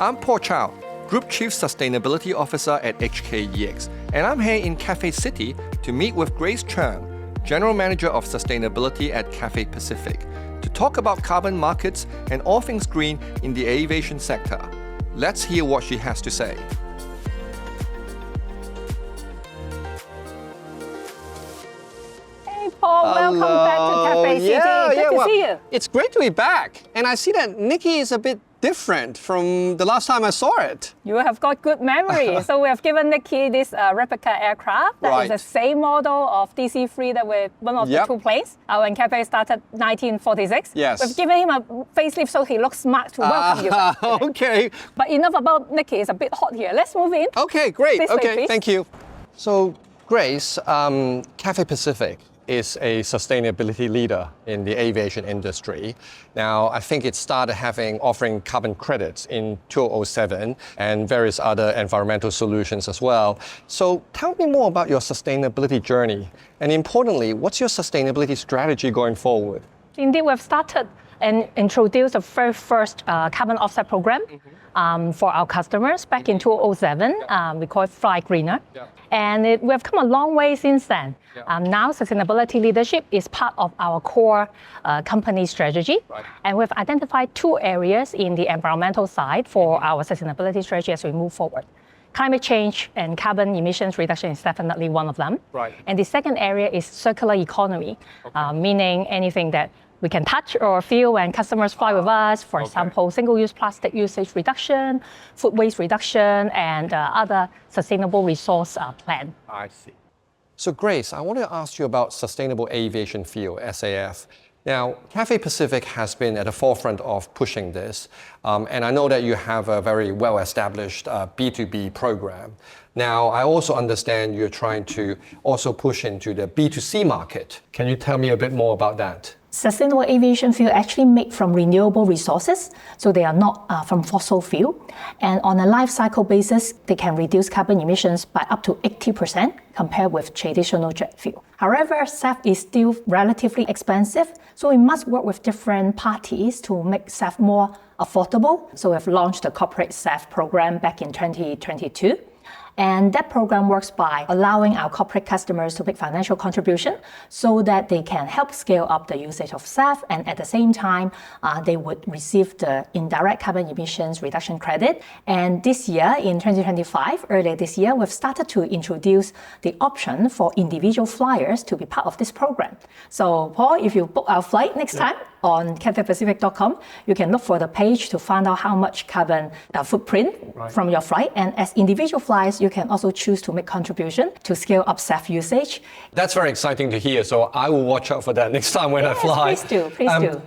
I'm Chow, Group Chief Sustainability Officer at HKEX, and I'm here in Cathay City to meet with Grace Cheung, General Manager of Sustainability at Cathay Pacific, to talk about carbon markets and all things green in the aviation sector. Let's hear what she has to say. Paul, welcome back to Cathay City. Good to see you. It's great to be back. And I see that 𝗙cie is a bit different from the last time I saw it. You have got good memory. So we have given 𝗙cie this replica aircraft that is the same model of 𝗙cie𝗹𝗹cie that we're one of the two planes. When Cathay started 1946. Yes. We've given him a facelift so he looks smart to welcome you back today. Okay. But enough about 𝗙cie. It's a bit hot here. Let's move in. Okay, great. This way, please. Thank you. So, Grace, Cathay Pacific is a sustainability leader in the aviation industry. Now, I think it started offering carbon credits in 2007 and various other environmental solutions as well. So tell me more about your sustainability journey. And importantly, what's your sustainability strategy going forward? Indeed, we've started and introduced the very first carbon offset program for our customers back in 2007. We call it Fly Greener. And we've come a long way since then. Now, sustainability leadership is part of our core company strategy. And we've identified two areas in the environmental side for our sustainability strategy as we move forward. Climate change and carbon emissions reduction is definitely one of them. And the second area is circular economy, meaning anything that we can touch or feel when customers fly with us. For example, single-use plastic usage reduction, food waste reduction, and other sustainable resource plan. I see. So Grace, I want to ask you about sustainable aviation fuel, SAF. Now, Cathay Pacific has been at the forefront of pushing this, and I know that you have a very well-established B2B program. Now, I also understand you're trying to also push into the B2C market. Can you tell me a bit more about that? Sustainable aviation fuel actually made from renewable resources, so they are not from fossil fuel. And on a life cycle basis, they can reduce carbon emissions by up to 80% compared with traditional jet fuel. However, SAF is still relatively expensive, so we must work with different parties to make SAF more affordable. So we've launched the corporate SAF program back in 2022. And that program works by allowing our corporate customers to make financial contribution so that they can help scale up the usage of SAF, and at the same time, they would receive the indirect carbon emissions reduction credit. And this year, in 2025, earlier this year, we've started to introduce the option for individual flyers to be part of this program. So Paul, if you book our flight next time on cathaypacific.com, you can look for the page to find out how much carbon footprint from your flight. And as individual flyers, you can also choose to make contribution to scale up SAF usage. That's very exciting to hear, so I will watch out for that next time when I fly. Please do.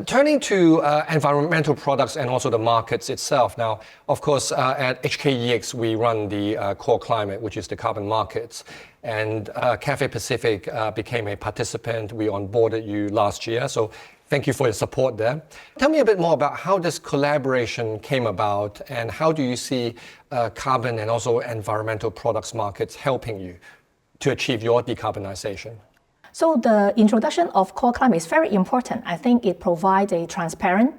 Turning to environmental products and also the markets itself. Now, of course, at HKEX, we run the core climate, which is the carbon markets. And Cathay Pacific became a participant. We onboarded you last year. So thank you for your support there. Tell me a bit more about how this collaboration came about and how do you see carbon and also environmental products markets helping you to achieve your decarbonization? So the introduction of core climate is very important. I think it provides a transparent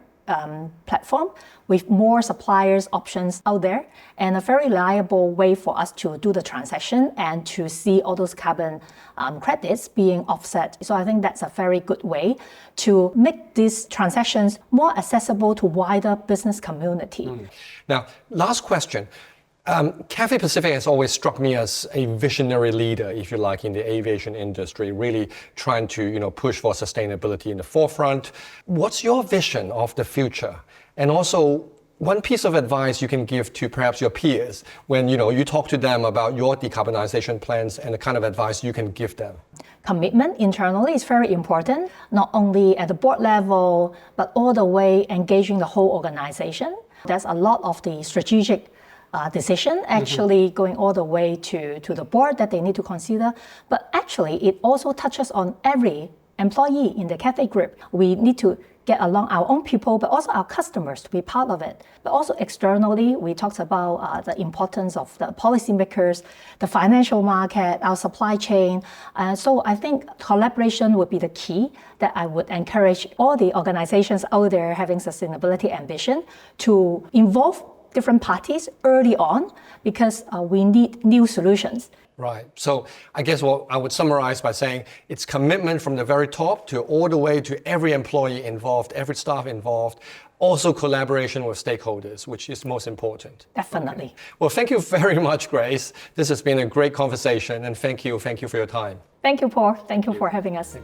platform with more suppliers options out there and a very reliable way for us to do the transaction and to see all those carbon credits being offset. So I think that's a very good way to make these transactions more accessible to wider business community. Now, last question. Cathay Pacific has always struck me as a visionary leader, if you like, in the aviation industry, really trying to push for sustainability in the forefront. What's your vision of the future? And also, one piece of advice you can give to perhaps your peers when you talk to them about your decarbonization plans and the kind of advice you can give them. Commitment internally is very important, not only at the board level, but all the way engaging the whole organization. There's a lot of the strategic decision actually going all the way to the board that they need to consider. But actually, it also touches on every employee in the Cathay Group. We need to get along our own people, but also our customers to be part of it. But also externally, we talked about the importance of the policymakers, the financial market, our supply chain. So I think collaboration would be the key that I would encourage all the organizations out there having sustainability ambition to involve different parties early on because we need new solutions. Right. So I guess what I would summarize by saying it's commitment from the very top to all the way to every employee involved, every staff involved, also collaboration with stakeholders, which is most important. Definitely. Okay. Well, thank you very much, Grace. This has been a great conversation, and thank you for your time. Thank you, Paul. Thank you for having us.